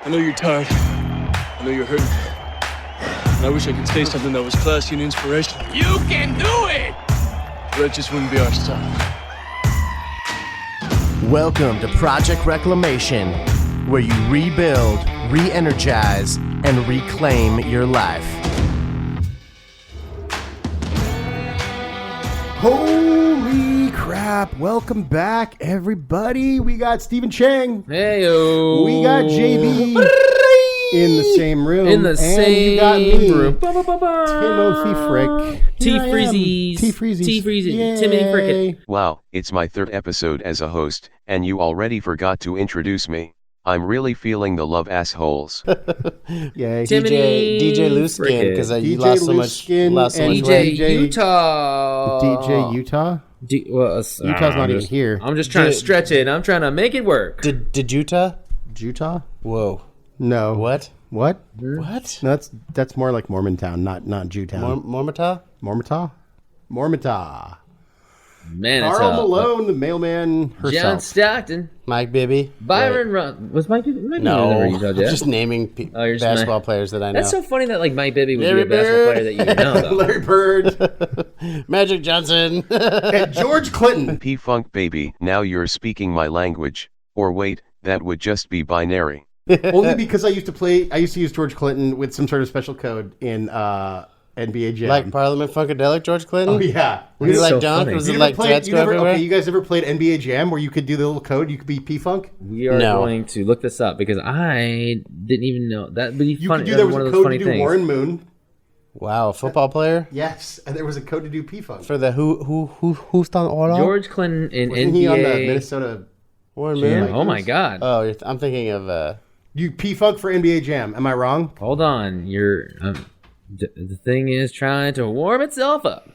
I know you're tired. I know you're hurting. And I wish I could say something that was classy and inspirational. You can do it! But that just wouldn't be our style. Welcome to Project Reclamation, where you rebuild, re-energize, and reclaim your life. Holy crap. Welcome back, everybody. We got Stephen Chang. Heyo. We got JB in the same room. In the same you got me, room. Timothy Frick. T-Freezies. T-Freezies. Timothy Frickett. Wow, it's my third episode as a host, and you already forgot to introduce me. I'm really feeling the love assholes. Yay. DJ Loose Skin, because you DJ lost so Loose much Skin weight. and DJ Utah. DJ Utah? Utah's not even here. I'm just trying to stretch it. I'm trying to make it work. Did Utah? Utah? Whoa. No. What? What? What? No, that's more like Mormontown, not Jewtown. Mormata? Mormata. Man, it's Carl Malone, the mailman herself. John Stockton. Mike Bibby? Byron Run. Was Mike Bibby? No. Utah, I'm just naming basketball players that I know. That's so funny that like Mike Bibby would Larry be a basketball player that you would know, though. Larry Bird. Magic Johnson. And George Clinton. P-Funk baby, now you're speaking my language. Or wait, that would just be binary. Only because I used to use George Clinton with some sort of special code in NBA Jam. Like Parliament Funkadelic George Clinton? Oh, yeah. Was it like so Dunk? funny. Was it like Tats go everywhere? Okay, you guys ever played NBA Jam where you could do the little code? You could be P-Funk? We are going to look this up because I didn't even know that would be You funny. could do, there was one a of those code funny to do things. Warren Moon. Wow, a football player? Yes, and there was a code to do P-Funk. For the who's done all George Clinton in Wasn't NBA. he on the Minnesota Warren Jam. Moon? Oh my God! Oh, I'm thinking of You P-Funk for NBA Jam. Am I wrong? Hold on, you're the thing is trying to warm itself up.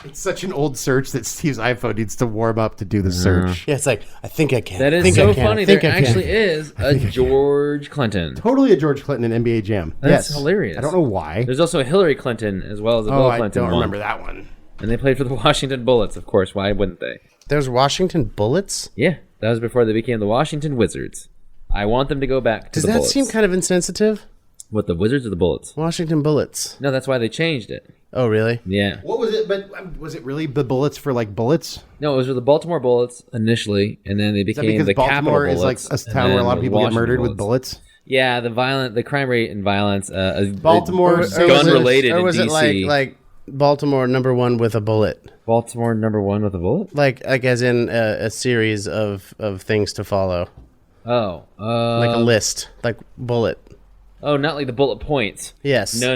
It's such an old search that Steve's iPhone needs to warm up to do the search. Yeah, it's like I think I can. That is so funny. There actually is a George Clinton. Totally a George Clinton in NBA Jam. That's yes. hilarious. I don't know why. There's also a Hillary Clinton as well as a Bill Clinton. I don't one. remember that one. And they played for the Washington Bullets, of course. Why wouldn't they? There's Washington Bullets? Yeah, that was before they became the Washington Wizards. I want them to go back to Does the that Bullets. seem kind of insensitive? What, the Wizards or the Bullets? Washington Bullets. No, that's why they changed it. Oh, really? Yeah. What was it? But was it really the Bullets for like bullets? No, it was the Baltimore Bullets initially, and then they Is that became because the Baltimore Capital is like Bullets. a town where a lot of people get murdered with bullets? Yeah, the crime rate and violence. Baltimore gun-related in or was it DC. like Baltimore #1 with a bullet? Baltimore #1 with a bullet? Like as in a series of things to follow. Oh. Like a list. Like bullet. Oh, not like the bullet points. Yes. No.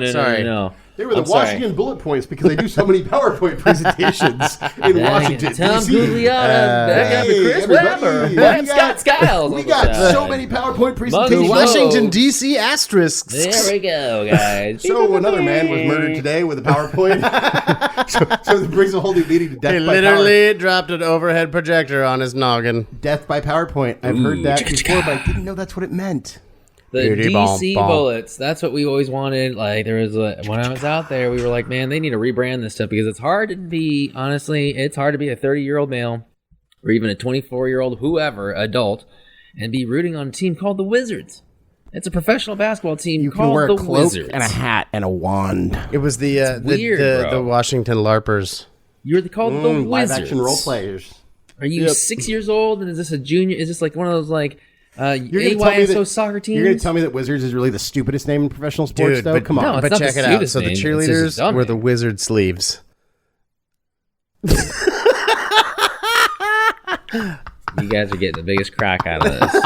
They were the I'm sorry. Washington bullet points because they do so many PowerPoint presentations in Washington, Tom D.C. Gugliotta, back up to Chris everybody, Webber, we Web got- Scott Skiles. We got so many PowerPoint presentations. Whoa. Washington D.C. asterisks. There we go, guys. So another man was murdered today with a PowerPoint. so it brings a whole new meaning to death He by literally dropped an overhead projector on his noggin. Death by PowerPoint. I've heard that before, but I didn't know that's what it meant. The DC Bullets. That's what we always wanted. Like there was when I was out there, we were like, man, they need to rebrand this stuff because it's hard to be. Honestly, it's hard to be a 30-year-old male or even a 24-year-old whoever adult and be rooting on a team called the Wizards. It's a professional basketball team You can called wear a the cloak Wizards. and a hat and a wand. It was the weird, bro. the Washington LARPers. You're called the Wizards. Live-action role players. Are you 6 years old? And is this a junior? Is this like one of those like You're gonna tell me AYSO that soccer teams? You're going to tell me that Wizards is really the stupidest name in professional sports, Dude, though? but Come on. no, it's But not check the it out. stupidest So the name, it's just a cheerleaders dumb were the name. wizard sleeves. You guys are getting the biggest crack out of this.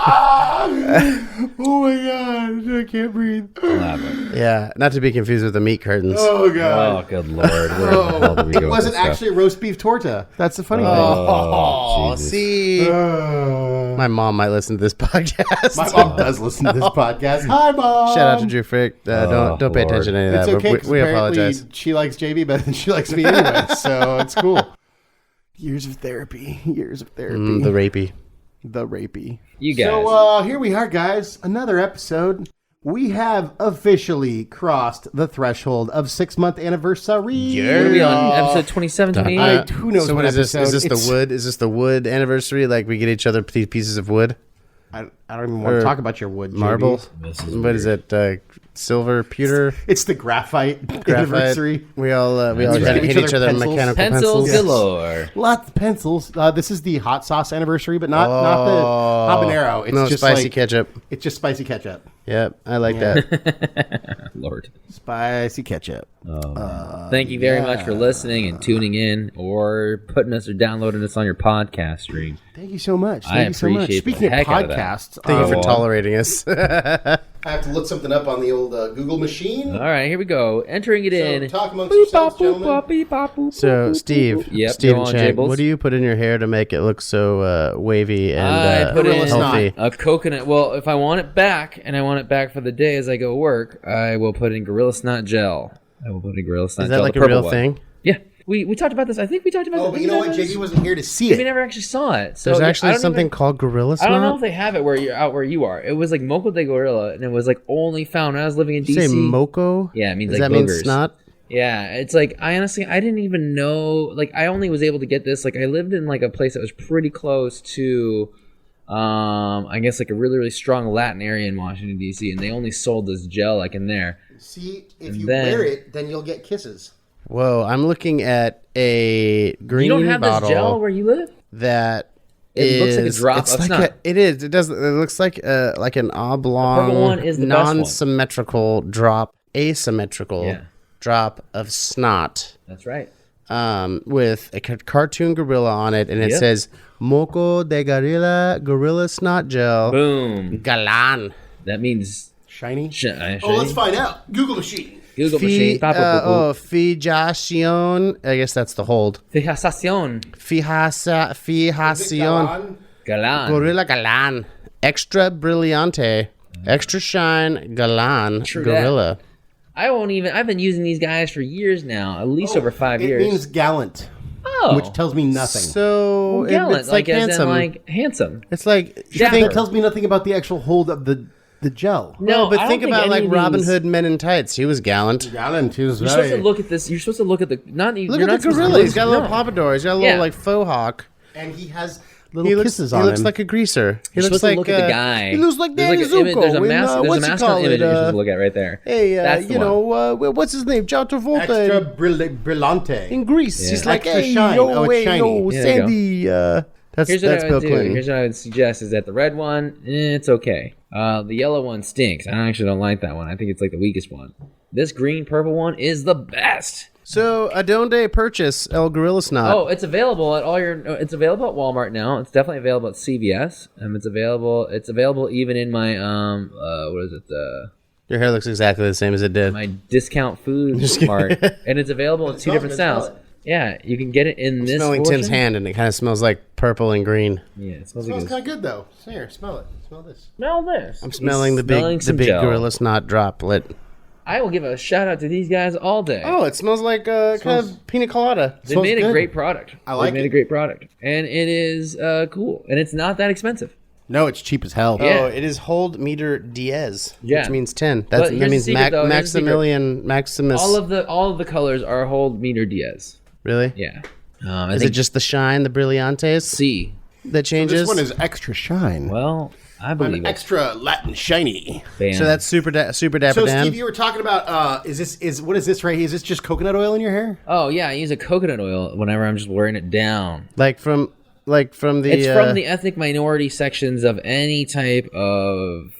Oh my god, I can't breathe. Elaborate. Yeah, not to be confused with the meat curtains. Oh god. Oh, good lord. Where the hell did we go It with wasn't this stuff? actually roast beef torta. That's the funny Oh, Jesus. see, thing. my mom might listen to this podcast. My mom does listen to this podcast. Hi, Mom. Shout out to Drew Frick. Don't pay Lord. attention to any of It's that. okay. We 'Cause apparently apologize. She likes JB better than she likes me anyway, so it's cool. Years of therapy. Years of therapy. The rapey. The rapey. You guys. So here we are, guys. Another episode. We have officially crossed the threshold of 6-month anniversary. What are we on? Episode 27, 28? Who knows So what what is this? episode? Is this It's- the wood? Is this the wood anniversary? Like we get each other pieces of wood? I don't even want to talk about your wood, JB. Marble. What is it? Silver, pewter, It's the graphite anniversary. We all just hit give each other pencils. mechanical Pencils pencils. galore. Lots of pencils. This is the hot sauce anniversary, but not the habanero. It's No just spicy like, ketchup. It's just spicy ketchup. Yep, I like that. Lord. Spicy ketchup. Thank you very much for listening and tuning in or putting us or downloading us on your podcast stream. Thank you so much. I Thank you so much. appreciate the Speaking of heck out of that. podcasts, Thank you for tolerating us. I have to look something up on the old Google machine. All right, here we go. Entering it in. Talk amongst yourselves, gentlemen. So, Steve, Yep, Steve go on, Chang, Jables. what do you put in your hair to make it look so wavy and I put in healthy? a coconut. Well, if I want it back, and I want it back for the day as I go work, I will put in Gorilla Snot gel. I will put in Gorilla Snot Is gel. that like the a purple real one. thing? Yeah. We talked about this. I think we talked about Oh, this. but you know what? JB wasn't here to see We it. never actually saw it. So There's I actually don't something even- called Gorilla I Snot? don't know if they have it where you are. It was like Moco de Gorilla, and it was like only found when I was living in Did DC. you say Moco? Yeah, it means Does like that mean boogers. snot? Yeah, it's like I didn't even know. Like I only was able to get this. Like I lived in like a place that was pretty close to, I guess like a really really strong Latin area in Washington D.C. and they only sold this gel like in there. See, if And you then- wear it, then you'll get kisses. Whoa, I'm looking at a green You don't have bottle this gel where you live? that It looks like a is- drop it's of like snot. It is. It does. It looks like an purple oblong, one is the best one. non-symmetrical drop, asymmetrical Yeah. drop of snot, That's right. with a cartoon gorilla on it, and it Yep. says "Moco de Gorilla Snot Gel." Boom. Galan. That means Shiny? shiny. Oh, let's find out. Google machine. Google machine. Fijación. I guess that's the hold. Fijación. Fijación. Galan. Gorilla Galan. Extra Brillante. Extra Shine Galan. True that. Gorilla. I've been using these guys for years now, at least over 5 It years. means gallant, Oh. which tells me nothing. So gallant, it's like as in, handsome. like handsome. It's like Yeah, think, That tells me nothing about the actual hold of the gel. no, I but don't think about any like of Robin these- Hood Men in Tights. He was gallant. Gallant, he was You're supposed to look at this. You're supposed to look at the not. Look you're at not the supposed to gorilla. look- He's got a little no. pompadour. He's got a little Yeah. like faux hawk. And he has little He looks. kisses He on looks him. like a greaser. He You're looks supposed like to look at the guy. He looks like There's Danny like an image- Zuko. There's a in, there's a what's he mascot call image it? that you're supposed to look at right there. Hey, That's the you one. know, what's his name? John Travolta Extra in brillante. Greece. Yeah. He's like, Extra hey, shine. yo, Oh, it's hey, shiny. yo, Yeah, there you go. Sandy. That's Here's what I Bill would do. Clinton. Here's what I would suggest: is that the red one, it's okay. The yellow one stinks. I actually don't like that one. I think it's like the weakest one. This green purple one is the best. So, Adonde purchase El Gorilla Snot. Oh, it's available at all your. It's available at Walmart now. It's definitely available at CVS. It's available. It's available even in my what is it? Your hair looks exactly the same as it did. My discount food mart, and it's available in 2 different styles. Yeah, you can get it in this. Smelling portion. Tim's hand, and it kind of smells like purple and green. Yeah, it smells Smells like kind of good though. Here, smell it. Smell this. smell this. I'm smelling the big gel. Gorilla Snot droplet. I will give a shout out to these guys all day. Oh, it smells like kind of pina colada. They smells made a good. great product. I like They made it. a great product, and it is cool, and it's not that expensive. No, it's cheap as hell. Yeah. Oh, it is hold meter Diez, Yeah. which means 10. But That here's the means secret, though. Here's the secret. Maximilian Maximus. All of the colors are hold meter Diaz. Really? Yeah. I Is think it just the shine, the brillantes C? that changes? This one is extra shine. Well, I believe I'm it. extra Latin shiny. Bam. so that's super dapper So Dan. Steve, you were talking about what is this right here? Is this just coconut oil in your hair? Oh yeah, I use a coconut oil whenever I'm just wearing it down. like from the It's from the ethnic minority sections of any type of.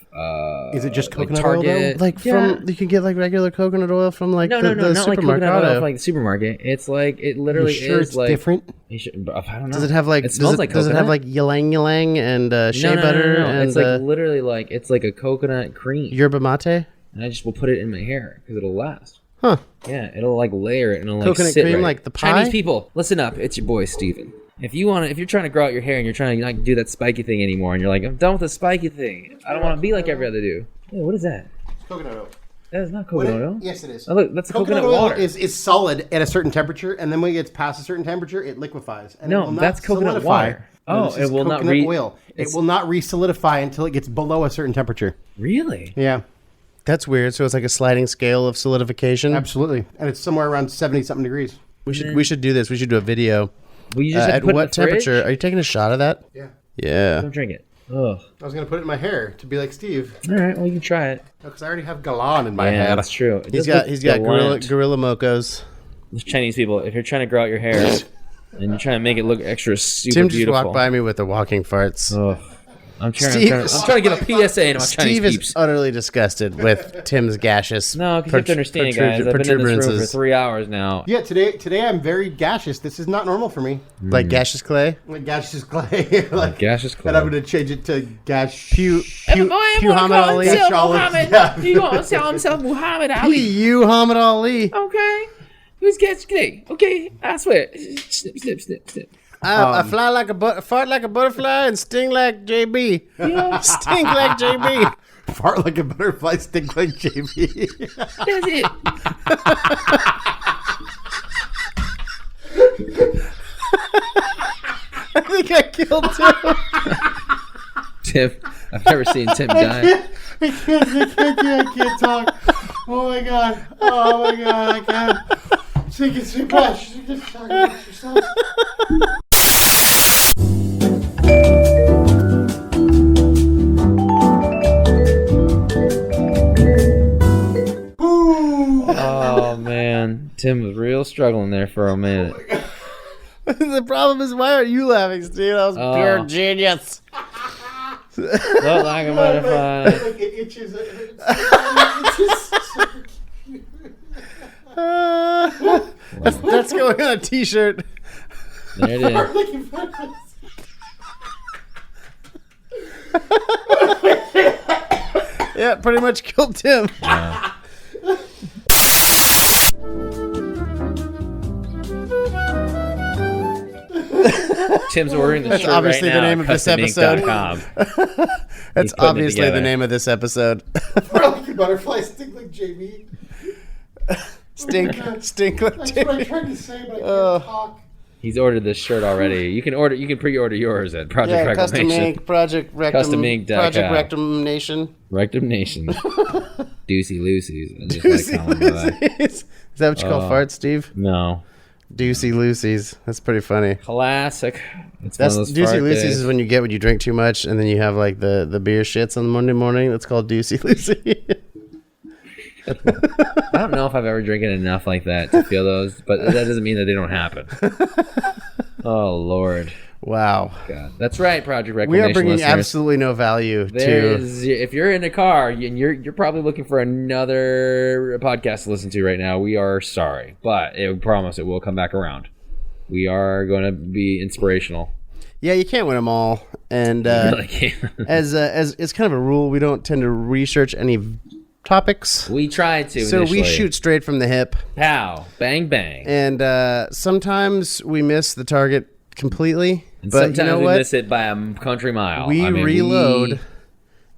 Is it just like coconut oil, Target? though? like Yeah. from you can get like regular coconut oil from like No, the not like supermarket. coconut oil from like the supermarket. It's like it literally You sure is it's like different? You should, I don't know. Does it have like It smells like does it have coconut? like ylang ylang and shea butter No. and It's like literally like it's like a coconut cream, yerba mate? and I just will put it in my hair because it'll last. Huh. Yeah, it'll like layer it and it'll like Coconut sit cream right. like the pie? Chinese people, listen up. It's your boy Steven. If you're trying to grow out your hair and you're trying to not do that spiky thing anymore, and you're like, I'm done with the spiky thing. I don't want to be like every other dude. Yeah, what is that? Coconut oil. That is not coconut oil. Yes, it is. Oh, look, that's coconut oil water. is solid at a certain temperature, and then when it gets past a certain temperature, it liquefies. And No, it will not that's coconut solidify. water. No, Oh, this is it will not coconut re- oil. It it's- will not re-solidify until it gets below a certain temperature. Really? Yeah, That's weird. So it's like a sliding scale of solidification. absolutely. And it's somewhere around 70-something degrees. We should do this. We should do a video. Well, you just have to At put it in what the fridge? temperature? Are you taking a shot of that? Yeah. Yeah. Don't drink it. Ugh. I was gonna put it in my hair to be like Steve. All right, well you can try it. Because I already have Galan in my Yeah, head. that's true. It He's does got look gorilla gallant. mocos. Those Chinese people, if you're trying to grow out your hair and you're trying to make it look extra super Tim just beautiful. walked by me with the walking farts. Ugh. I'm trying Steve- to give a PSA to my Chinese Steve is peeps. utterly disgusted with Tim's gaseous. No, because you have to understand, guys. I've been in this room for protuberances. 3 hours now. Yeah, today I'm very gaseous. This is not normal for me. Like gaseous clay. Like gaseous clay. like Gaseous clay. And I'm gonna change it to Muhammad Ali. Yeah. He wants to call himself Muhammad Ali. Muhammad Ali. Okay. Who's gaseous clay? Okay, I swear. Snip, snip, snip, snip. I fly like a fart like a butterfly and sting like JB. Stink like JB. Fart like a butterfly, stink like JB. That's it. I think I killed Tim. Tim, I've never seen Tim die. I can't talk. Oh my god. I can't. Take it, take it. Just talk about yourself. Oh man, Tim was real struggling there for a minute. The problem is, why aren't you laughing, Steve? That was pure genius. Look like a butterfly. Like it itches. It itches. That's going on a t-shirt. There it is. Like a butterfly. Yeah, pretty much killed Tim. Tim's ordering the That's shirt obviously right the now name at of this episode. customink.com. That's putting it obviously the together. name of this episode. Fart like a butterfly, stink like JB. Stink like That's what I JB. tried to say, but I can't talk. He's ordered this shirt already. You can pre-order yours at Project Yeah, Custom Reclamation. Ink, Project Rectum, CustomInk.com. Project Rectum Nation. Rectum Nation. Doocy Lucy's. I just like calling them that. Is that what you call farts, Steve? No. Doocy Lucy's. That's pretty funny. Classic. It's That's one of those Doocy fart Lucy's days. is when you get when you drink too much and then you have like the beer shits on Monday morning. That's called Doocy Lucy. I don't know if I've ever drinking enough like that to feel those, but that doesn't mean that they don't happen. Oh Lord, Wow. God, that's right, Project We Reclamation are bringing listeners. absolutely no value There to. is, if you're in a car and you're probably looking for another podcast to listen to right now, we are sorry, but we promise it will come back around. We are going to be inspirational. Yeah, you can't win them all. And Really can't. as it's kind of a rule, we don't tend to research any topics. We tried to. So initially. we shoot straight from the hip. Pow, bang, bang. And sometimes we miss the target completely. And but sometimes you know we what? miss it by a country mile. We I mean, reload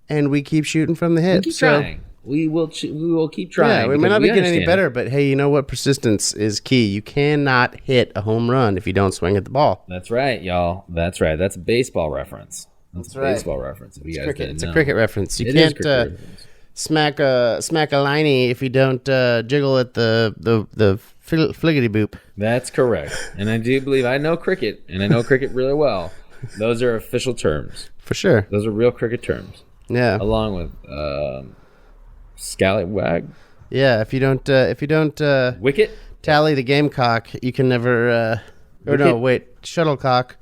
and we keep shooting from the We hip. keep So, trying. We will keep trying. yeah, we may because not be getting any understand. better, but hey, you know what? Persistence is key. You cannot hit a home run if you don't swing at the ball. That's right, y'all. That's right. That's a baseball reference. That's a right. baseball reference. If you guys Cricket. didn't It's a know. cricket reference. You It is can't cricket reference. smack a liney if you don't jiggle at the fliggity boop. That's correct. And I do believe I know cricket, and I know cricket really well. Those are official terms. For sure. Those are real cricket terms, Yeah. along with scallywag, Yeah. If you don't wicket. tally the gamecock, you can never. Or no, Wicket? wait, shuttlecock.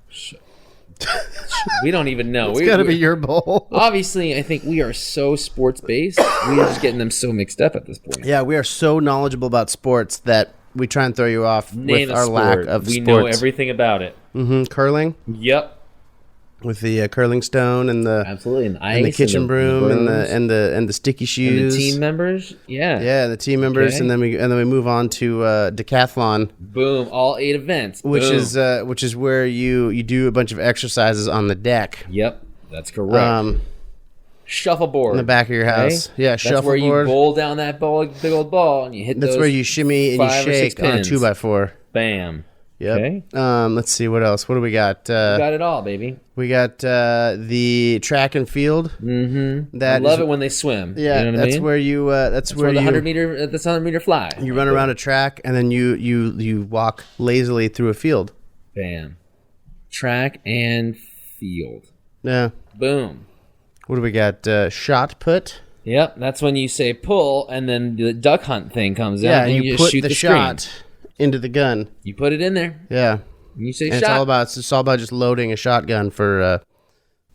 We don't even know. It's got to be your bowl. Obviously, I think we are so sports based. We're just getting them so mixed up at this point. Yeah, we are so knowledgeable about sports that we try and throw you off Name with a our sport. lack of we sports. know everything about it. Curling Yep, with the curling stone and the absolutely. And, ice and the kitchen broom and brooms, the sticky and shoes. the team members. Yeah, the team members, Okay. and then we move on to decathlon, Boom! All 8 events. which Boom. is where you do a bunch of exercises on the deck, Yep, that's correct. Shuffleboard in the back of your house. okay? Yeah, That's where you shuffleboard. bowl down that big old ball and you hit. That's those where you shimmy and you 5 or 6 shake on a pins. 2x4. Bam. Yep. Okay. Let's see what else. What do we got? You got it all, baby. We got the track and field. Mm-hmm. That I love is- it when they swim. Yeah, you know what that's I mean? where you. That's where where the you. 100 meter fly. You run around a track and then you walk lazily through a field. Bam. Track and field. Yeah. Boom. What do we got? Shot put. Yep, that's when you say pull, and then the duck hunt thing comes Yeah, out, and and you just put shoot the the shot screen. into the gun. You put it in there, Yeah, and you say and shot. it's all about just loading a shotgun for.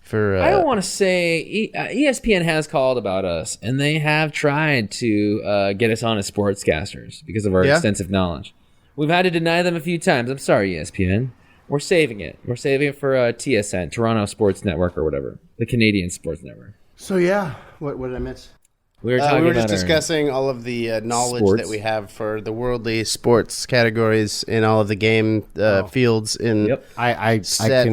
I don't want to say ESPN has called about us, and they have tried to get us on as sportscasters because of our extensive knowledge. We've had to deny them a few times. I'm sorry, ESPN. We're saving it. We're saving it for TSN, Toronto Sports Network, or whatever, the Canadian Sports Network. So yeah, what did I miss? We were talking we were just about our discussing all of the knowledge sports. that we have for the worldly sports categories in all of the game fields in Yep. I set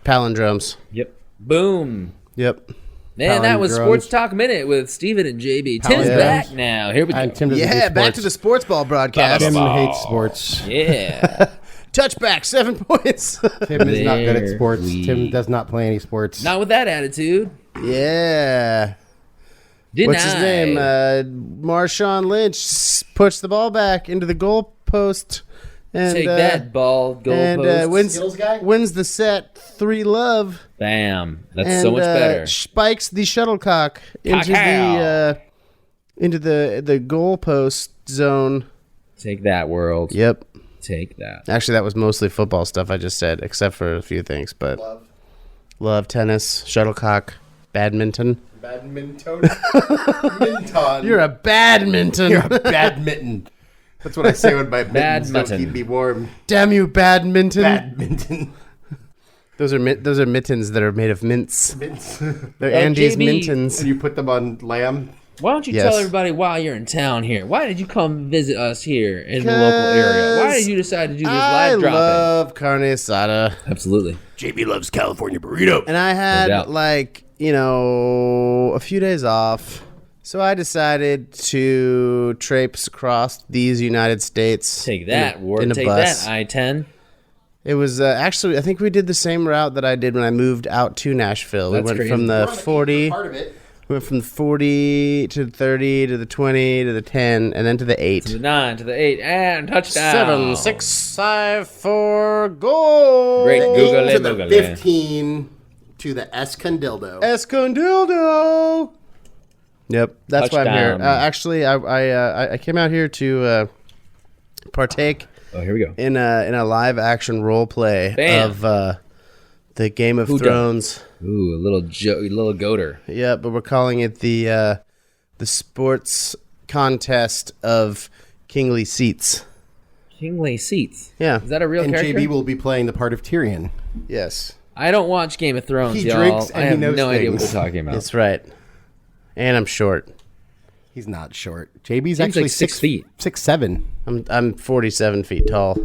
palindromes. Yep. Boom. Yep. Man, that was Palindromes. Sports Talk Minute with Steven and JB. Tim's Palindromes. back now. Here we go. Tim doesn't do Yeah, back to the sports. sports ball broadcast. Tim hates sports. Yeah. Touchback, 7 points. Tim is not good at There sports. we- Tim does not play any sports. Not with that attitude. Yeah. Denied. What's his name? Marshawn Lynch puts the ball back into the goal post. And, Take that, ball and goalpost. Skills guy? wins the set 3-love. Bam. That's And so much better. spikes the shuttlecock into the goalpost zone. Take that, world. Yep. Take that. Actually, that was mostly football stuff I just said, except for a few things. But love tennis, shuttlecock, badminton. Badminton. Minton. You're a badminton. You're a badminton. That's what I say when my mittens don't Badminton. keep me warm. Damn you, badminton. Badminton. Those are mittens that are made of mints. Mints. They're Andes JB. mintons. And you put them on lamb. Why don't you Yes. tell everybody why you're in town here? Why did you come visit us here in the local area? Why did you decide to do this I live drop-in? love carne asada. Absolutely. JB loves California burrito. And I had, doubt. a few days off. So I decided to traipse across these United States. Take that, Ward. in a Take bus. that, I-10. It was actually, I think we did the same route that I did when I moved out to Nashville. That's we went crazy. from the 40, Part of it. we went from the 40 to the 30 to the 20 to the 10, and then to the 8. To the 9, to the 8, and touchdown. 7, 6, 5, 4, goal. Great Google To the Google. 15 to the Escondildo. Escondildo. Yep, that's why I'm here. Touchdown. Actually, I came out here to partake Oh, here we go. in a live action role play Bam. of the Game of Who done? Thrones. Ooh, a little goater. Yeah, but we're calling it the sports contest of kingly seats. Kingly Seats. Yeah. Is that a real And character? JB will be playing the part of Tyrion. Yes, I don't watch Game of Thrones, He y'all. drinks and I he have knows no idea what things. they're talking about. that's right. And I'm short. He's not short. JB's Seems actually like 6 feet. 6'7", I'm 47 feet tall,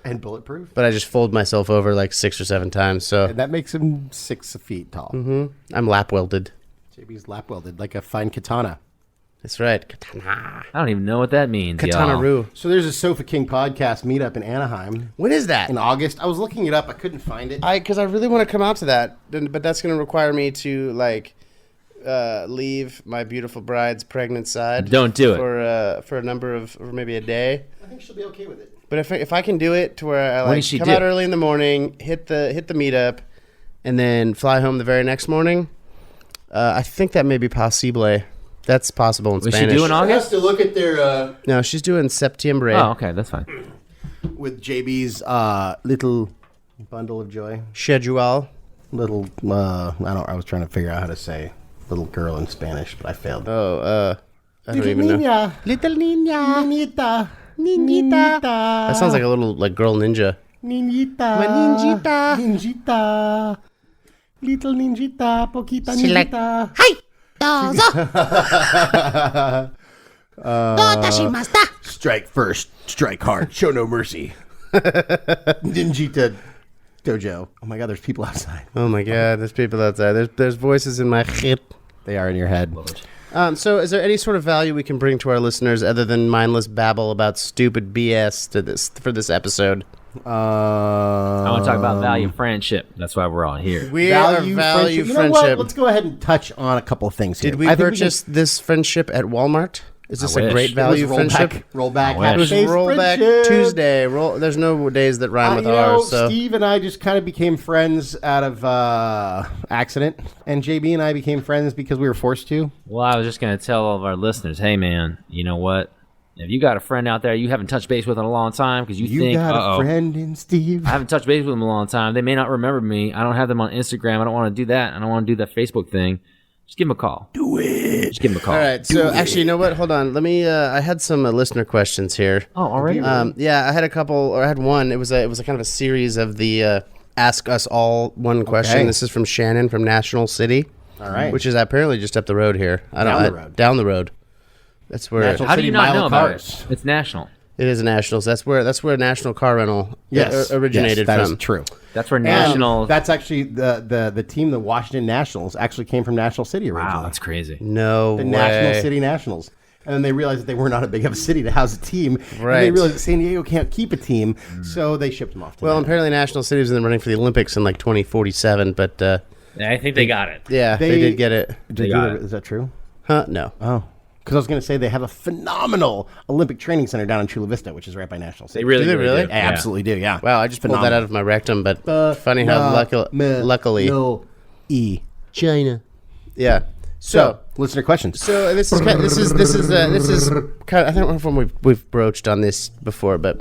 and bulletproof. but I just fold myself over like 6 or 7 times, so And that makes him 6 feet tall. I'm lap welded. JB's lap welded like a fine katana. That's right. Katana. I don't even know what that means, Katana y'all. Roo. So there's a Sofa King podcast meetup in Anaheim When is that? in August. I was looking it up. I couldn't find it. Because I really want to come out to that, but that's going to require me to leave my beautiful bride's pregnant side. Don't do it. For a number of, or maybe a day. I think she'll be okay with it. But if I can do it to where I When does she come do? out early in the morning, hit the meetup, and then fly home the very next morning, I think that may be possible. That's possible in Was she Spanish. doing all- She has to look at their No, she's doing septiembre. Oh, okay, that's fine. with JB's little bundle of joy. Schedule. Little I was trying to figure out how to say little girl in Spanish, but I failed. Oh, I don't even know. Little niña. Niñita. Niñita. That sounds like a little girl ninja. Niñita. My ninjita. Ninjita. Little ninjita. Poquita She like, ninjita. Hi. Strike first. Strike hard. Show no mercy. Ninjita dojo. Oh my god, there's people outside. Oh my God, there's people outside. There's voices in my head. They are in your head. So is there any sort of value we can bring to our listeners other than mindless babble about stupid BS for this episode? I want to talk about value friendship. That's why we're all here. We are value You know what? friendship. Let's go ahead and touch on a couple of things here. Did we I think purchase this friendship at Walmart? Is this I a wish. great value friendship? Rollback. I It was Happy rollback friendship. Tuesday. There's no days that rhyme with ours. So Steve and I just kind of became friends out of accident, and JB and I became friends because we were forced to. Well, I was just going to tell all of our listeners, hey, man, you know what? If you got a friend out there you haven't touched base with in a long time because you think, got a friend in Steve. I haven't touched base with them in a long time. They may not remember me. I don't have them on Instagram. I don't want to do that. I don't want to do that Facebook thing. Just give them a call. Do it. Just give them a call. all right. So actually, you know what? Hold on. Let me. I had some listener questions here. Oh, already? Yeah, I had a couple, or I had one. It was a kind of a series of the Ask Us All one question. Okay. This is from Shannon from National City. All right. Which is apparently just up the road here. Down the road. That's where National How do you not know about cars. it? It's national. it is. Nationals. That's where National Car Rental originated that from. is true. That's where And national. that's actually the team, the Washington Nationals, actually came from National City originally. Wow, that's crazy. No The way. National City Nationals. And then they realized that they were not a big enough city to house a team. And they Right. realized that San Diego can't keep a team, so they shipped them off to Well, them. apparently National City was in the running for the Olympics in like 2047, but I think they got it. yeah, they did get it. Is that true? Huh? No. Oh. Because I was going to say they have a phenomenal Olympic training center down in Chula Vista, which is right by National City. They really, Do they really? do. They absolutely do, yeah. Wow, I just pulled that Phenomenal. out of my rectum, but funny how luckily. No, E. China. Yeah. So, listener questions. So this is kind of, I don't know if we've broached on this before, but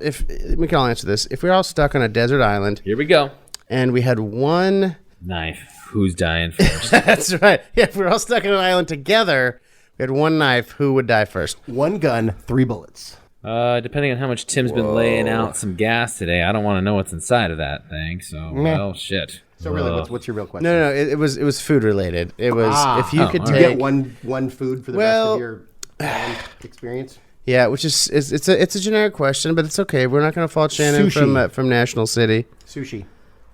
if we can all answer this, if we were all stuck on a desert island Here we go. and we had one, Knife. Who's dying first? that's right. Yeah, if we were all stuck on an island together, we had one knife. Who would die first? One gun, 3 bullets. Depending on how much Tim's been laying out some gas today, I don't want to know what's inside of that thing. So, well, shit. So really, what's your real question? No, it was food related. It was if you could all You take get one food for the rest of your experience? yeah, which is it's a generic question, but it's okay. We're not going to fault Shannon Sushi. from National City. Sushi.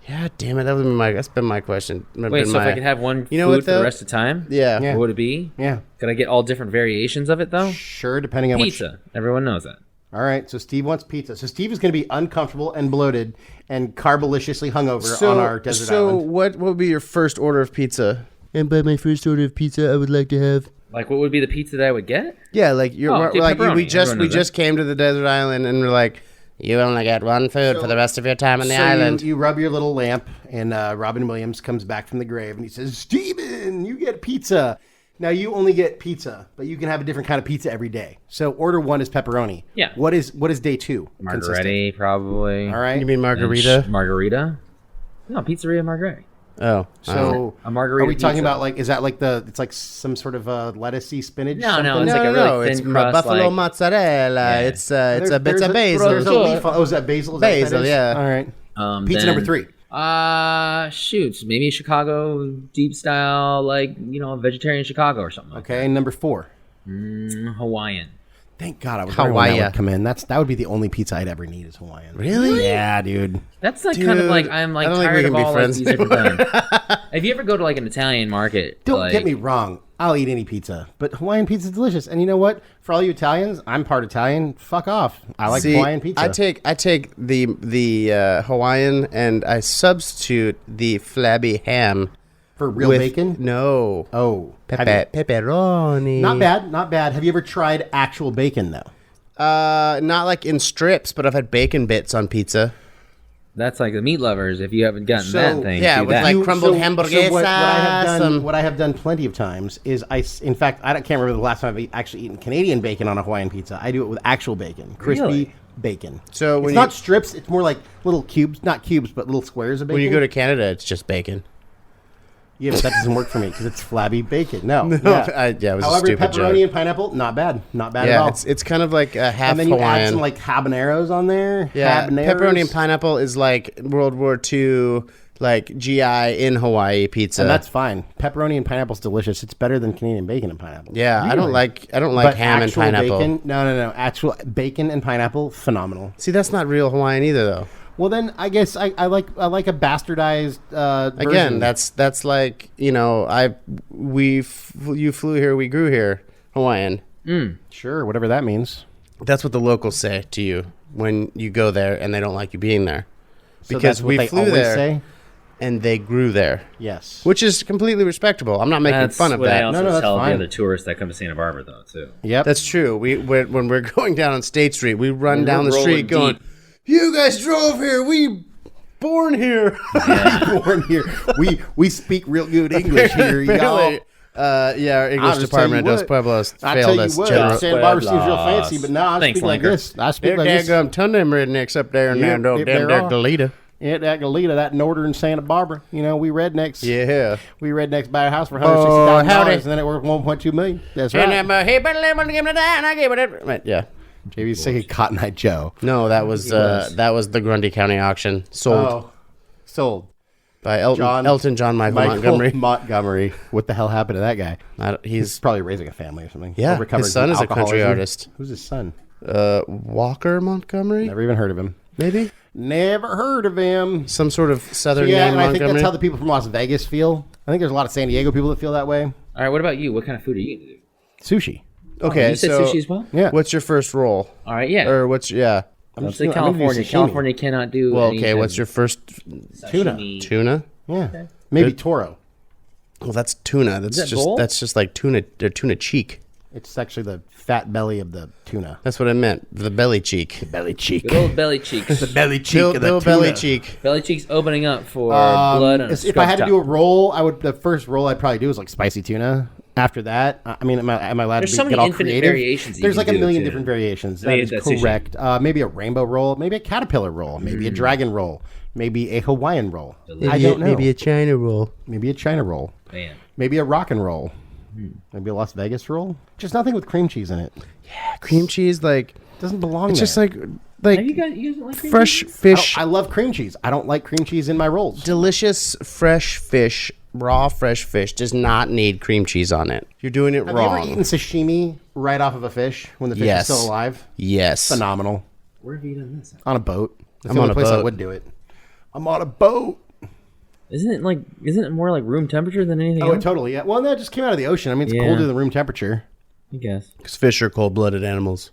Yeah, damn it, that's been my question. Wait, so if I could have one You know food what, for the though? rest of the time, Yeah. Yeah. what would it be? Yeah. Could I get all different variations of it, though? Sure, depending on Pizza. Everyone knows that. All right, so Steve wants pizza. So Steve is going to be uncomfortable and bloated and carboliciously hungover on our desert island. what would be your first order of pizza? And by my first order of pizza, I would like to have. Like, what would be the pizza that I would get? Yeah, like pepperoni. we just Everyone knows that. came to the desert island and we're like, you only get one food for the rest of your time on the island. You rub your little lamp, and Robin Williams comes back from the grave, and he says, Steven, you get pizza. Now, you only get pizza, but you can have a different kind of pizza every day. So order 1 is pepperoni. Yeah. What is day 2? Margarita, probably. All right. You mean margarita? Margarita? No, pizzeria Margarita. Oh, So A margarita are we talking pizza. about like, is that like it's like some sort of lettucey spinach? No, no, something? it's like a really it's thin crust, buffalo like- mozzarella. Yeah. It's There's a bit of basil. There's a leaf. Oh, is that basil? Is that what Basil, that is? yeah. All right. Pizza then- number 3. Shoot, maybe Chicago deep style, like, vegetarian Chicago or something. Like Okay, number 4. Hawaiian. Thank God I was wondering when that Hawaii. would come in. That would be the only pizza I'd ever need is Hawaiian. Really? Yeah, dude. That's like kind of Dude, like I'm like I don't think we tired of can be all like, friends these different things. If you ever go to like an Italian market, Don't like, get me wrong. I'll eat any pizza, but Hawaiian pizza is delicious. And you know what? For all you Italians, I'm part Italian. Fuck off. I like Hawaiian pizza. I take the Hawaiian and I substitute the flabby ham for real with bacon. No, Oh, have you- pepperoni. not bad, not bad. Have you ever tried actual bacon though? Not like in strips, but I've had bacon bits on pizza. That's like the meat lovers. If you haven't gotten So, that thing, yeah, do with that. like crumbled hamburguesa. what I have done, some- what I have done plenty of times is in fact, I can't remember the last time I've actually eaten Canadian bacon on a Hawaiian pizza. I do it with actual bacon, crispy Really? bacon. So when it's you- not strips; it's more like little cubes, not cubes, but little squares of bacon. When you go to Canada, it's just bacon. yeah, but that doesn't work for me because it's flabby bacon. No, it was a However, stupid pepperoni joke. and pineapple, not bad, not bad at Yeah, all. it's kind of like a half and then you Hawaiian. add some like habaneros on there. Yeah, habaneros. pepperoni and pineapple is like World War II, like GI in Hawaii pizza. and that's fine. Pepperoni and pineapple's delicious. It's better than Canadian bacon and pineapple. yeah. I don't Really? like But ham and actual pineapple. Bacon, no. Actual bacon and pineapple, phenomenal. See, that's not real Hawaiian either, though. Well, then I guess I like a bastardized Again, version. that's like you flew here, we grew here, Hawaiian. Sure, whatever that means. That's what the locals say to you when you go there, and they don't like you being there So because that's what we they flew always there. say? and they grew there. Yes. Which is completely respectable. I'm not making fun of what that. I also No, that's tell fine. the other tourists that come to Santa Barbara, though, too. Yep. That's true. When we're going down on State Street, we run We're down the street rolling going, deep. "You guys drove here. We born here." born here. We speak real good English here, y'all. Apparently, our English I'll just tell department you Dos what. Pueblos I tell failed you us. what, General. Santa Barbara seems real fancy, but now I Thanks, speak like Linker. this. I speak There like this. daggum ton of them rednecks up there in Yep, there, yep, damn there are. Goleta. Yeah, that Goleta, that northern Santa Barbara. You know, we rednecks. Yeah. We rednecks buy a house for howdy. $160,000, and then it worth $1.2 million. That's right. Yeah. JB's singing Cotton Eye Joe. No, that was the Grundy County auction. Sold Sold. by Elton John Michael Montgomery. What the hell happened to that guy? He's He's probably raising a family or something. Yeah, Overcoming his son some is a country alcoholism. artist. Who's his son? Walker Montgomery, Never even heard of him. maybe Never heard of him. some sort of southern Yeah, name. and I think Montgomery. that's how the people from Las Vegas feel. I think there's a lot of San Diego people that feel that way. All right, what about you? What kind of food are you going to do? Sushi. Okay, You said so sushi as well? Yeah. what's your first roll? All right, yeah. Or what's Let's say I'm gonna do California. sashimi. California cannot do. well? any Okay, kind what's of your first sashimi. tuna? Yeah. Maybe Good. Toro. Well, that's tuna. That's that bull? that's just like tuna or tuna cheek. It's actually the fat belly of the tuna. That's what I meant. The belly cheek. Belly cheek. Good old belly cheeks. The belly cheek of the Little tuna. belly cheek. Belly cheeks opening up for blood on a If I had to scrub do a top. roll, the first roll I'd probably do is like spicy tuna. After that, I mean, am I allowed There's to so get many all infinite creative? variations that you There's can like a do, million too. different variations. I mean, That is that's sushi. correct. Maybe a rainbow roll, maybe a caterpillar roll, maybe a dragon roll, maybe a Hawaiian roll. I don't know. Maybe a China roll. Maybe a China roll. Man. Maybe a rock and roll. Maybe a Las Vegas roll. Just nothing with cream cheese in it. Cream cheese, like Doesn't belong it's there. just like You guys don't like cream fresh cheese? fish, I love cream cheese. I don't like cream cheese in my rolls. delicious fresh fish, raw fresh fish does not need cream cheese on it. You're doing it Have wrong. you ever eaten sashimi right off of a fish when the fish Yes. is still alive? Yes. Phenomenal. Where have you done this? On a boat. That's I'm the on only a place I boat. would do it. I'm on a boat. Isn't it more like room temperature than anything Oh, else? totally. Yeah. Well, that just came out of the ocean. I mean, it's Yeah. colder than room temperature. I guess. Because fish are cold-blooded animals.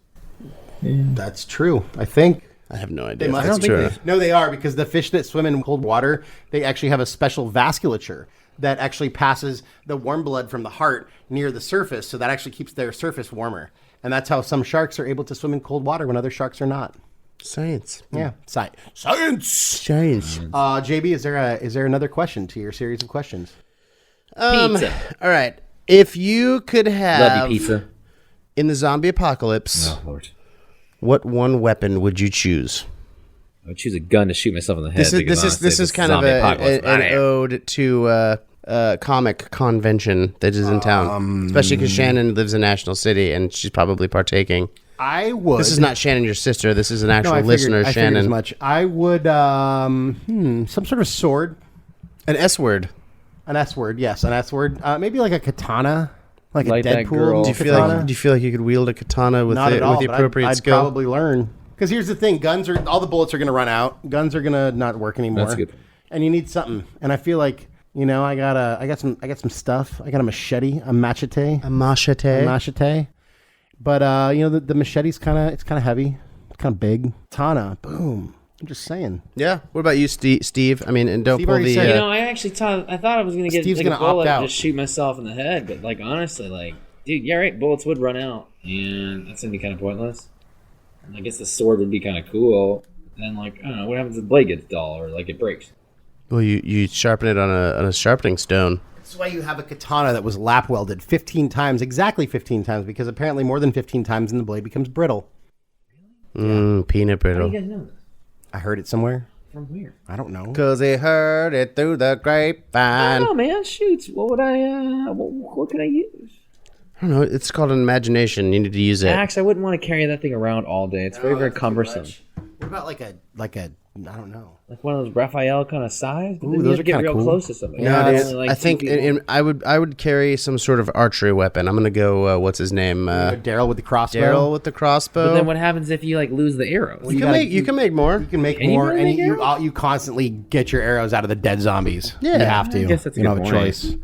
That's true. I think. I have no idea. They if must- that's I don't think true. they- or not. No, they are, because the fish that swim in cold water, they actually have a special vasculature that actually passes the warm blood from the heart near the surface. So that actually keeps their surface warmer. And that's how some sharks are able to swim in cold water when other sharks are not. Science. Yeah. Science. Science. JB, is there another question to your series of questions? Pizza. All right. If you could have Love you, pizza. in the zombie apocalypse, Oh, Lord. what one weapon would you choose? I would choose a gun to shoot myself in the head. This is because honestly, this is kind of zombie apocalypse. an ode to comic convention that is in town, especially because Shannon lives in National City and she's probably partaking. I would. This is not Shannon, your sister. This is an No, actual I figured- listener, I figured as Shannon. much. I would. Some sort of sword. An S word. An S word. Yes, an S word. Maybe like a katana. Like Like a that Deadpool. girl. Do you katana. feel like you could wield a katana with Not the at all, with the but appropriate I'd skill? probably learn. Because here's the thing: all the bullets are going to run out. Guns are going to not work anymore. That's a good point. And you need something. And I feel like I got some stuff. I got a machete, a machete, A machete. a machete. But the machete's kind of heavy, kind of big. Katana, boom. I'm just saying. Yeah. What about you, Steve? I mean, and don't Steve pull already the. said I actually thought I was gonna get Steve's take a gonna bullet opt out. and just shoot myself in the head, but honestly, dude, yeah, right. Bullets would run out, and that's gonna be kind of pointless. And I guess the sword would be kind of cool. And I don't know, what happens if the blade gets dull or it breaks? Well, you sharpen it on a sharpening stone. That's why you have a katana that was lap welded 15 times, exactly 15 times, because apparently more than 15 times and the blade becomes brittle. Peanut How do brittle. you guys know this? I heard it somewhere. From where? I don't know. Cause he heard it through the I grapevine. don't know, man. Shoot, what would what could I use? I don't know. It's called an imagination. You need to use it. Axe. I wouldn't want to carry that thing around all day. It's very cumbersome. What about like a I don't know. Like one of those Raphael kind of size. But Ooh, then you those have to are get kinda real cool. close to somebody. No, It's dude, only, I 2 think feet long. I would carry some sort of archery weapon. I'm gonna go. What's his name? Daryl with the crossbow. Daryl with the crossbow. But then what happens if you lose the arrows? you can make more. You can make Can you more, really and make arrows? you constantly get your arrows out of the dead zombies. Yeah, you have to. I guess that's a you don't good have a point. choice.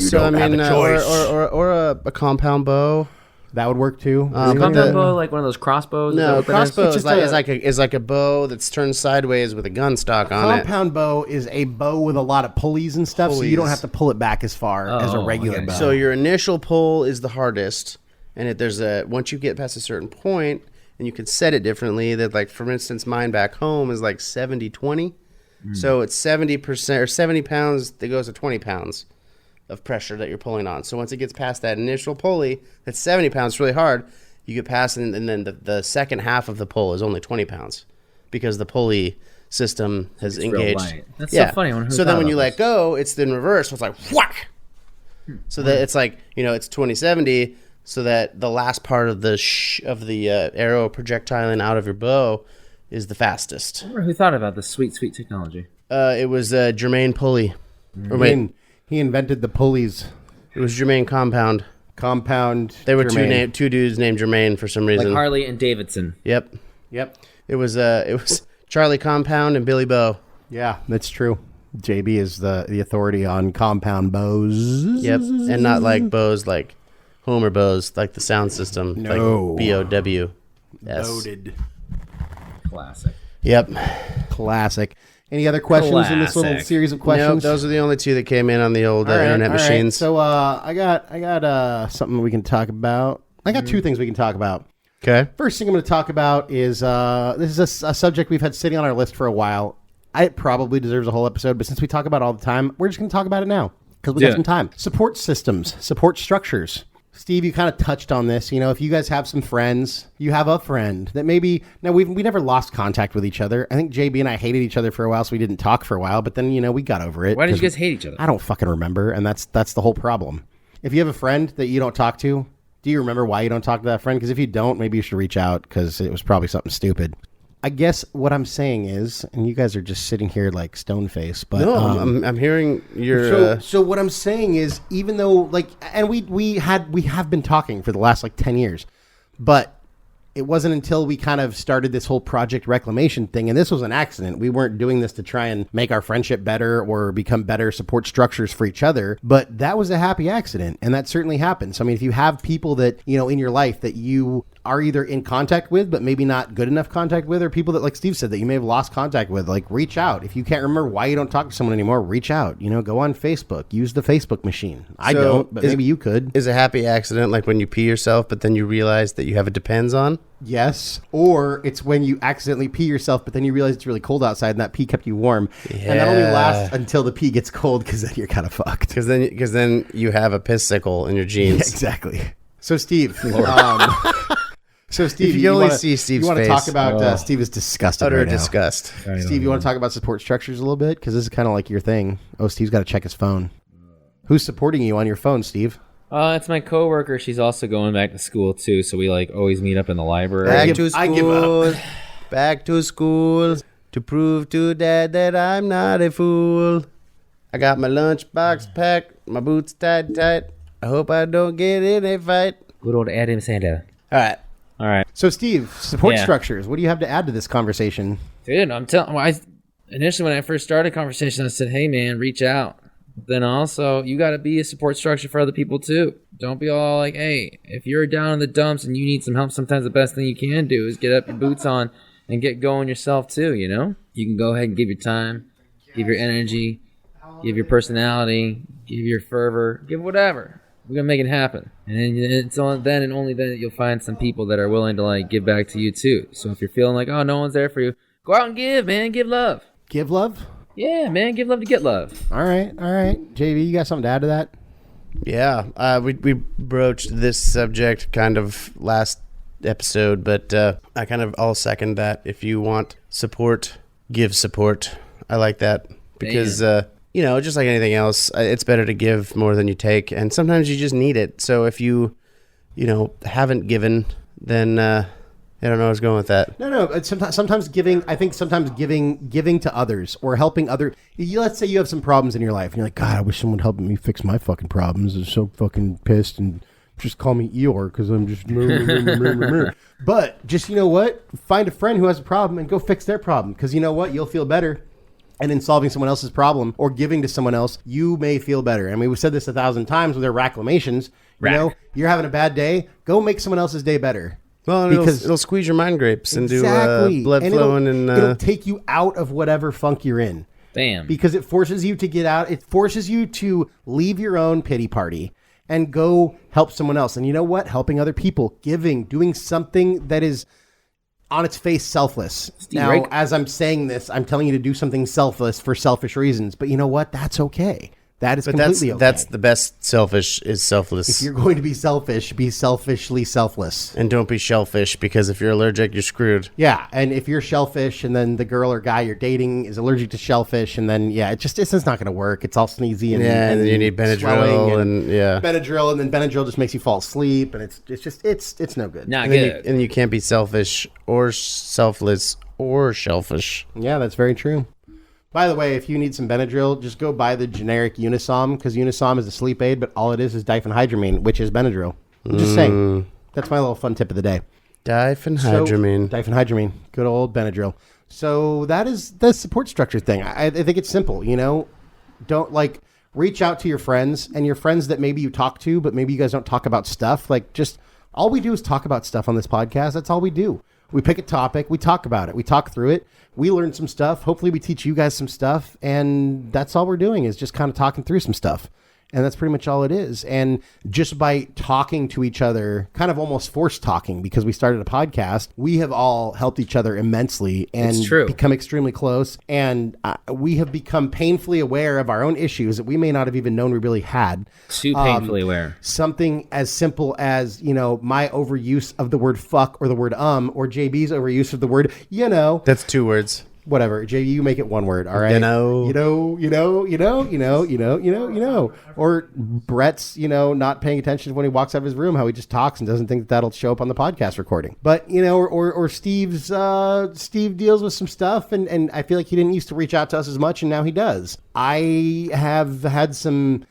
So I don't have mean, a choice. or a compound bow. That would work too. Is a compound bow like one of those crossbows? No, crossbow It's is like a bow that's turned sideways with a gun stock on it. Compound bow is a bow with a lot of pulleys and stuff, so you don't have to pull it back as far as a regular bow. So your initial pull is the hardest, and once you get past a certain point, and you can set it differently. That, like, for instance, mine back home is like 70-20. So it's 70% or 70 pounds that goes to 20 pounds of pressure that you're pulling on. So once it gets past that initial pulley, that's 70 pounds, really hard. You get past it, and then the second half of the pull is only 20 pounds because the pulley system has engaged. That's so funny. So then when you let go, it's in reverse. So it's like whack. So that it's like, it's 20-70. So that the last part of the arrow projectiling out of your bow is the fastest. I wonder who thought about this sweet technology. It was Jermaine Pulley. He invented the pulleys. It was Jermaine Compound. They were two dudes named Jermaine for some reason. Like Harley and Davidson. Yep. It was Charlie Compound and Billy Bow. Yeah, that's true. JB is the authority on compound bows. Yep, and not like bows like Homer Bows, like the sound system. No. Like BOW. Loaded. Classic. Yep. Classic. Any other questions in this little series of questions? Nope, those are the only two that came in on the old internet machines. So I got something we can talk about. I got two things we can talk about. Okay. First thing I'm going to talk about is this is a subject we've had sitting on our list for a while. It probably deserves a whole episode, but since we talk about it all the time, we're just going to talk about it now because we got some time. Support systems, support structures. Steve, you kind of touched on this. If you guys have some friends, you have a friend that maybe... Now, we never lost contact with each other. I think JB and I hated each other for a while, so we didn't talk for a while. But then, we got over it. Why did you guys hate each other? I don't fucking remember, and that's the whole problem. If you have a friend that you don't talk to, do you remember why you don't talk to that friend? Because if you don't, maybe you should reach out because it was probably something stupid. I guess what I'm saying is, and you guys are just sitting here like stone face, but no, I'm hearing your. So what I'm saying is, even though and we have been talking for the last 10 years, but it wasn't until we kind of started this whole Project Reclamation thing, and this was an accident. We weren't doing this to try and make our friendship better or become better support structures for each other, but that was a happy accident, and that certainly happened. So, I mean, if you have people that, in your life that you are either in contact with, but maybe not good enough contact with, or people that, like Steve said, that you may have lost contact with, reach out. If you can't remember why you don't talk to someone anymore, reach out. Go on Facebook. Use the Facebook machine. I don't, but maybe you could. Is a happy accident like when you pee yourself, but then you realize that you have a Depends on? Yes. Or it's when you accidentally pee yourself, but then you realize it's really cold outside and that pee kept you warm. Yeah. And that only lasts until the pee gets cold because then you're kind of fucked. Because then you have a piss sickle in your jeans. Yeah, exactly. So, Steve. If you only see Steve's face. You want to talk about Steve is disgusted utter right now. disgust. Steve, you want to talk about support structures a little bit? Because this is kind of like your thing. Oh, Steve's got to check his phone. Who's supporting you on your phone, Steve? It's my coworker. She's also going back to school too, so we always meet up in the library. Back to school to prove to Dad that I'm not a fool. I got my lunchbox packed, my boots tied tight. I hope I don't get in a fight. Good old Adam Sandler. All right. So, Steve, support structures. What do you have to add to this conversation? Dude, I'm telling. Initially, when I first started conversation, I said, "Hey, man, reach out." Then also, you got to be a support structure for other people too. Don't be all like, "Hey, if you're down in the dumps and you need some help, sometimes the best thing you can do is get up your boots on and get going yourself too." You can go ahead and give your time, give your energy, give your personality, give your fervor, give whatever. We're going to make it happen. And it's then and only then that you'll find some people that are willing to give back to you too. So if you're feeling like, oh, no one's there for you, go out and give, man. Give love. Give love? Yeah, man. Give love to get love. All right. JV, you got something to add to that? Yeah. We broached this subject kind of last episode, but I kind of all second that. If you want support, give support. I like that because... just like anything else, it's better to give more than you take. And sometimes you just need it. So if you, haven't given, then I don't know where I was going with that. No. It's sometimes giving, I think sometimes giving to others or helping other. Let's say you have some problems in your life and you're like, God, I wish someone would help me fix my fucking problems. I'm so fucking pissed and just call me Eeyore because I'm just... But just, find a friend who has a problem and go fix their problem because you know what? You'll feel better. and in solving someone else's problem or giving to someone else, you may feel better. I mean, we've said this 1,000 times with our reclamations. You know, you're having a bad day, go make someone else's day better. Well, because it'll squeeze your mind grapes and do blood flowing. It'll take you out of whatever funk you're in. Bam. Because it forces you to get out. It forces you to leave your own pity party and go help someone else. And you know what? Helping other people, giving, doing something that is on its face selfless. Now, as I'm saying this, I'm telling you to do something selfless for selfish reasons. But you know what? That's okay. That is completely okay. That's the best selfish is selfless. If you're going to be selfish, be selfishly selfless. And don't be shellfish, because if you're allergic, you're screwed. Yeah, and if you're shellfish and then the girl or guy you're dating is allergic to shellfish, and then, it's not going to work. It's all sneezy and and you need Benadryl and Benadryl, and then Benadryl just makes you fall asleep, and it's no good. Not good. And you can't be selfish or selfless or shellfish. Yeah, that's very true. By the way, if you need some Benadryl, just go buy the generic Unisom, because Unisom is a sleep aid, but all it is Diphenhydremine, which is Benadryl. I'm just saying. That's my little fun tip of the day. Diphenhydremine. Diphenhydremine. Good old Benadryl. So that is the support structure thing. I think it's simple, Don't, reach out to your friends, and your friends that maybe you talk to, but maybe you guys don't talk about stuff. All we do is talk about stuff on this podcast. That's all we do. We pick a topic, we talk about it, we talk through it, we learn some stuff. Hopefully we teach you guys some stuff, and that's all we're doing is just kind of talking through some stuff. And that's pretty much all it is. And just by talking to each other, kind of almost forced talking, because we started a podcast, we have all helped each other immensely and become extremely close. And we have become painfully aware of our own issues that we may not have even known we really had. Too painfully aware. Something as simple as, my overuse of the word fuck or the word or JB's overuse of the word, That's 2 words. Whatever, JB, you make it 1 word, all right? Or Brett's, not paying attention when he walks out of his room, how he just talks and doesn't think that'll show up on the podcast recording. But, or Steve deals with some stuff, and I feel like he didn't used to reach out to us as much, and now he does. I have had some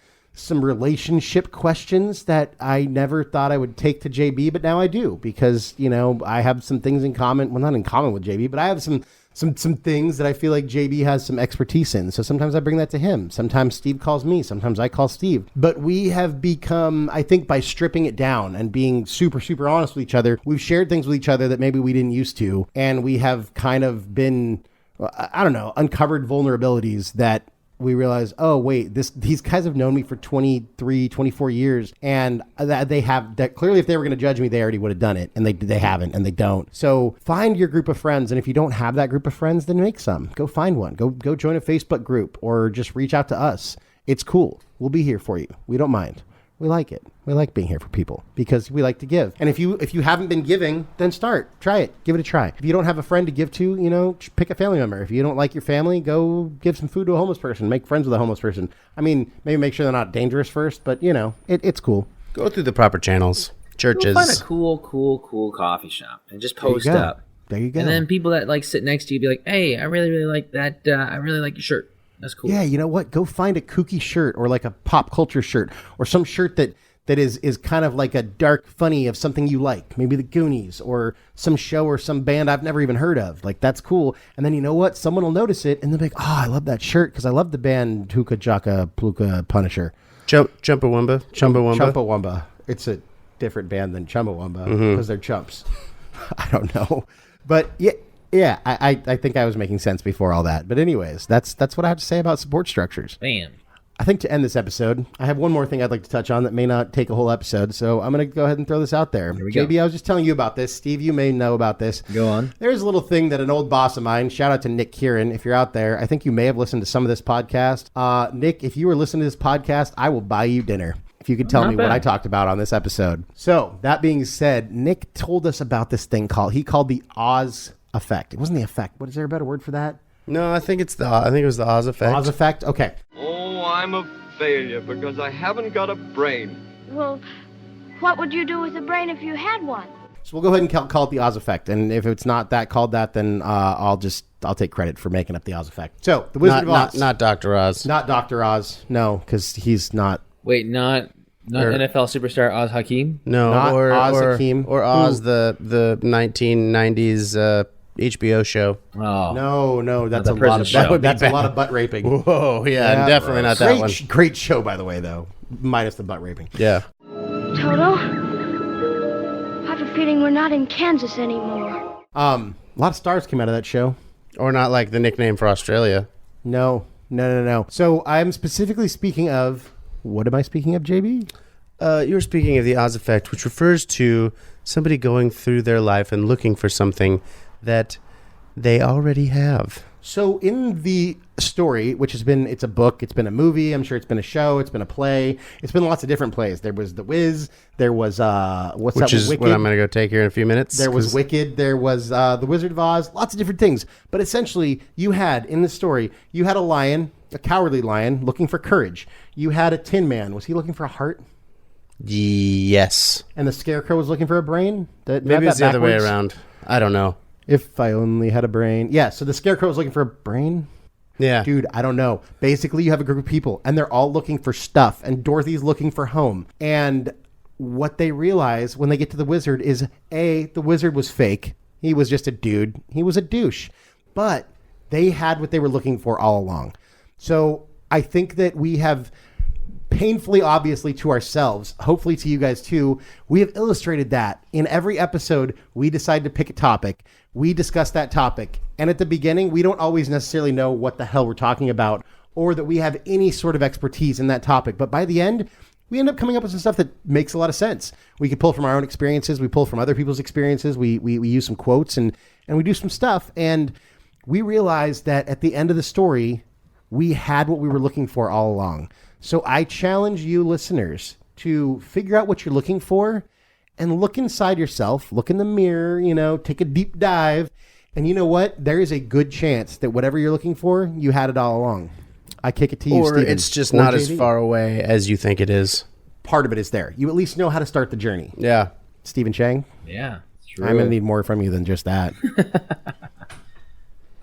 relationship questions that I never thought I would take to JB, but now I do, because, I have some things in common. Well, not in common with JB, but I have some things that I feel like JB has some expertise in. So sometimes I bring that to him. Sometimes Steve calls me. Sometimes I call Steve. But we have become, I think, by stripping it down and being super, super honest with each other, we've shared things with each other that maybe we didn't used to. And we have kind of been, uncovered vulnerabilities that we realize, oh, wait, these guys have known me for 23, 24 years. And that clearly, if they were going to judge me, they already would have done it. And they haven't, and they don't. So find your group of friends. And if you don't have that group of friends, then make some. Go find one. Go join a Facebook group, or just reach out to us. It's cool. We'll be here for you. We don't mind. We like it. We like being here for people because we like to give. And if you haven't been giving, then start. Try it. Give it a try. If you don't have a friend to give to, pick a family member. If you don't like your family, go give some food to a homeless person. Make friends with a homeless person. I mean, maybe make sure they're not dangerous first, but, it's cool. Go through the proper channels. Churches. Go find a cool coffee shop and just post up. There you go. And then people that sit next to you be like, hey, I really, really like that. I really like your shirt. That's cool. Yeah, you know what? Go find a kooky shirt, or like a pop culture shirt, or some shirt that is kind of like a dark funny of something you like. Maybe the Goonies, or some show or some band I've never even heard of. Like, that's cool. And then you know what? Someone will notice it and they'll be like, oh, I love that shirt because I love the band Tuka Jaka Pluka Punisher. Chumbawamba. It's a different band than Chumbawamba because they're chumps. I don't know. But yeah, I think I was making sense before all that. But anyways, that's what I have to say about support structures. Bam. I think to end this episode, I have one more thing I'd like to touch on that may not take a whole episode. So I'm going to go ahead and throw this out there. JB, I was just telling you about this. Steve, you may know about this. Go on. There's a little thing that an old boss of mine, shout out to Nick Kieran, if you're out there. I think you may have listened to some of this podcast. Nick, if you were listening to this podcast, I will buy you dinner if you could tell me what I talked about on this episode. So that being said, Nick told us about this thing he called the Oz effect. It wasn't the effect. What is there a better word for that? No, I think it was the Oz effect. Oz effect? Okay. Oh, I'm a failure because I haven't got a brain. Well, what would you do with a brain if you had one? So we'll go ahead and call it the Oz effect. And if it's not called that, then I'll take credit for making up the Oz effect. So the Wizard of Oz. Not Dr. Oz. Not Dr. Oz. No, because he's not. Wait, not NFL superstar Oz Hakim? No, not Oz Hakim. Or Oz, the 1990s HBO Show. Oh, No, that's the a lot prison of show. that's a lot of butt raping. Whoa, yeah, definitely not that one. Great show, by the way, though, minus the butt raping. Yeah. Toto, I have a feeling we're not in Kansas anymore. A lot of stars came out of that show. Or not like the nickname for Australia. No. So I'm specifically speaking of, what am I speaking of, JB? You were speaking of the Oz effect, which refers to somebody going through their life and looking for something that they already have. So in the story, which has been, it's a book, it's been a movie, I'm sure it's been a show, it's been a play, it's been lots of different plays. There was The Wiz, there was, Which is what I'm going to go take here in a few minutes. There was Wicked, there was The Wizard of Oz, lots of different things. But essentially, you had, in the story, you had a lion, a cowardly lion, looking for courage. You had a Tin Man. Was he looking for a heart? Yes. And the Scarecrow was looking for a brain? Maybe it's the other way around. I don't know. If I only had a brain. Yeah, so the Scarecrow was looking for a brain? Yeah. Dude, I don't know. Basically, you have a group of people, and they're all looking for stuff, and Dorothy's looking for home. And what they realize when they get to the wizard is, A, the wizard was fake. He was just a dude. He was a douche. But they had what they were looking for all along. So I think that we have painfully, obviously, to ourselves, hopefully to you guys too, we have illustrated that. In every episode, we decide to pick a topic. We discuss that topic. And at the beginning, we don't always necessarily know what the hell we're talking about or that we have any sort of expertise in that topic. But by the end, we end up coming up with some stuff that makes a lot of sense. We can pull from our own experiences. We pull from other people's experiences. We use some quotes and we do some stuff. And we realize that at the end of the story, we had what we were looking for all along. So I challenge you listeners to figure out what you're looking for and look inside yourself, look in the mirror, take a deep dive. And you know what? There is a good chance that whatever you're looking for, you had it all along. I kick it to you, Or Steven. it's just Or not JD. as far away as you think it is. Part of it is there. You at least know how to start the journey. Yeah. Stephen Chang, yeah, it's true. I'm going to need more from you than just that.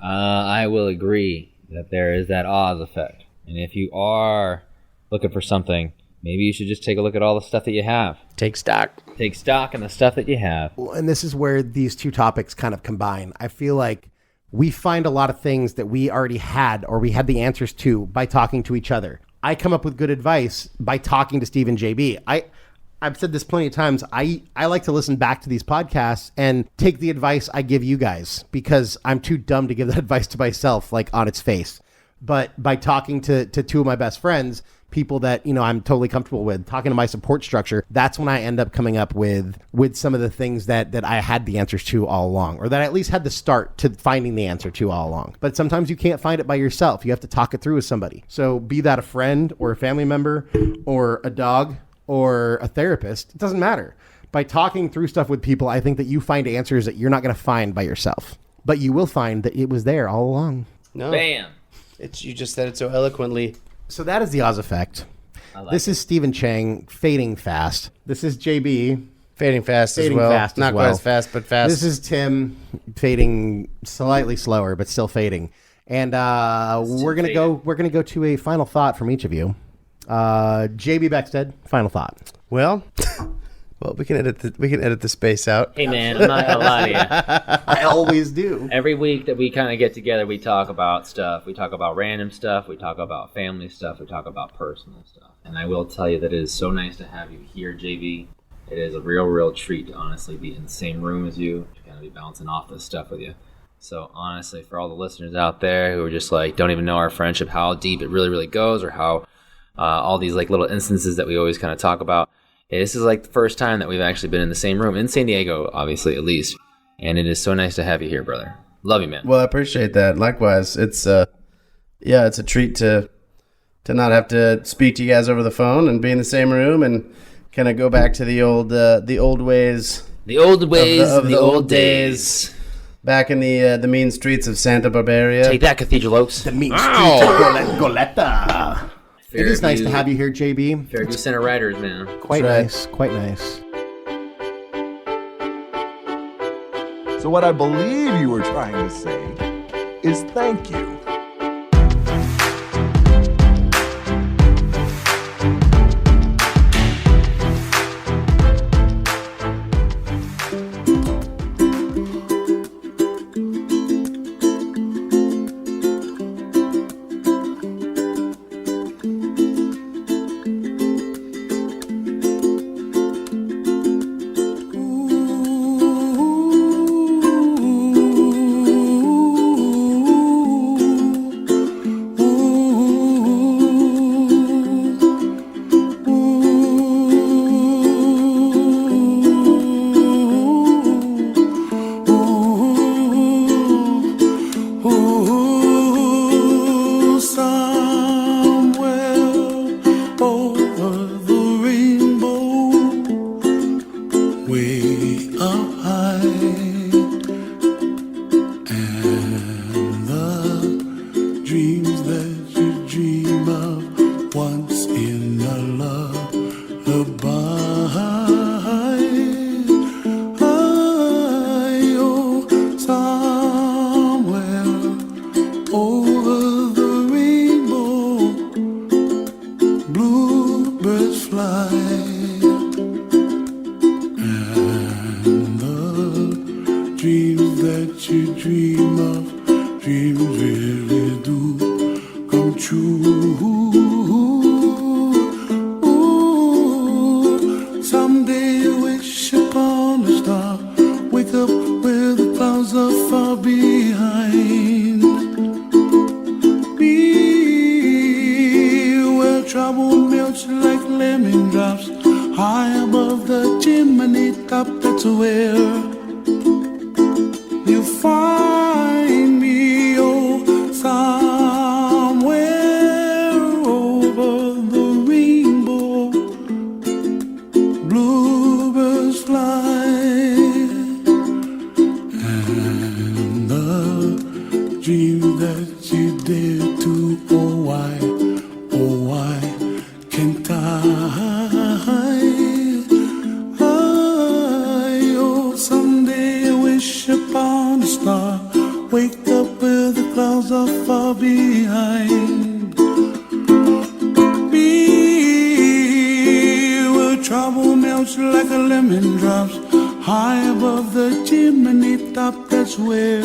I will agree that there is that Oz effect. And if you are looking for something, maybe you should just take a look at all the stuff that you have. Take stock. Take stock in the stuff that you have. Well, and this is where these two topics kind of combine. I feel like we find a lot of things that we already had or we had the answers to by talking to each other. I come up with good advice by talking to Steve and JB. I've said this plenty of times. I like to listen back to these podcasts and take the advice I give you guys because I'm too dumb to give that advice to myself, like on its face. But by talking to two of my best friends, people that, I'm totally comfortable with, talking to my support structure, that's when I end up coming up with some of the things that I had the answers to all along, or that I at least had the start to finding the answer to all along. But sometimes you can't find it by yourself. You have to talk it through with somebody. So be that a friend or a family member or a dog or a therapist, it doesn't matter. By talking through stuff with people, I think that you find answers that you're not going to find by yourself. But you will find that it was there all along. No. Bam. You just said it so eloquently. So that is the Oz effect. This is Stephen Chang fading fast. This is JB Fading fast fading as well. fast as Not well. quite as fast, but fast. This is Tim fading slightly slower, but still fading. And we're gonna go to a final thought from each of you. JB Beckstead, final thought. Well, we can edit the space out. Hey, man, I'm not going to lie to you. I always do. Every week that we kind of get together, we talk about stuff. We talk about random stuff. We talk about family stuff. We talk about personal stuff. And I will tell you that it is so nice to have you here, JV. It is a real treat to honestly be in the same room as you, to kind of be bouncing off this stuff with you. So honestly, for all the listeners out there who are just like, don't even know our friendship, how deep it really goes, or how all these like little instances that we always kind of talk about. This is like the first time that we've actually been in the same room, in San Diego, obviously, at least. And it is so nice to have you here, brother. Love you, man. Well, I appreciate that. Likewise, it's it's a treat to not have to speak to you guys over the phone and be in the same room and kind of go back to the old ways. The old ways, of the old days. Back in the mean streets of Santa Barbara. Take that, Cathedral Oaks. The mean streets of Goleta. It is nice to have you here, JB. Fairview Center Riders, man. Quite That's right. nice, quite nice. So what I believe you were trying to say is thank you. And the dreams that you dream of, dreams really do come true. Ooh, someday you wish upon a star, wake up where the clouds are far behind. Be where trouble melts like lemon drops, high above the chimney top. That's where you find me, oh, somewhere over the rainbow. Bluebirds fly, and the dreams that you dare to, oh why can't I? Oh, someday I wish upon a star, wake up where the clouds are far behind. Be where trouble melts like a lemon drops, high above the chimney top. That's where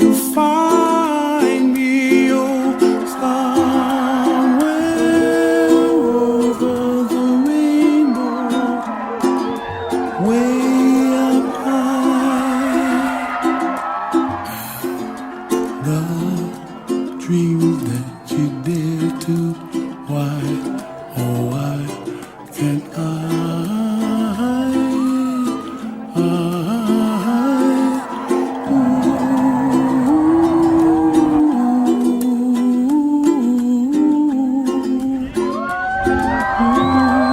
you find me, oh, somewhere over the rainbow, way up high. The dreams that you dare to, why, oh why can't I? Ooh.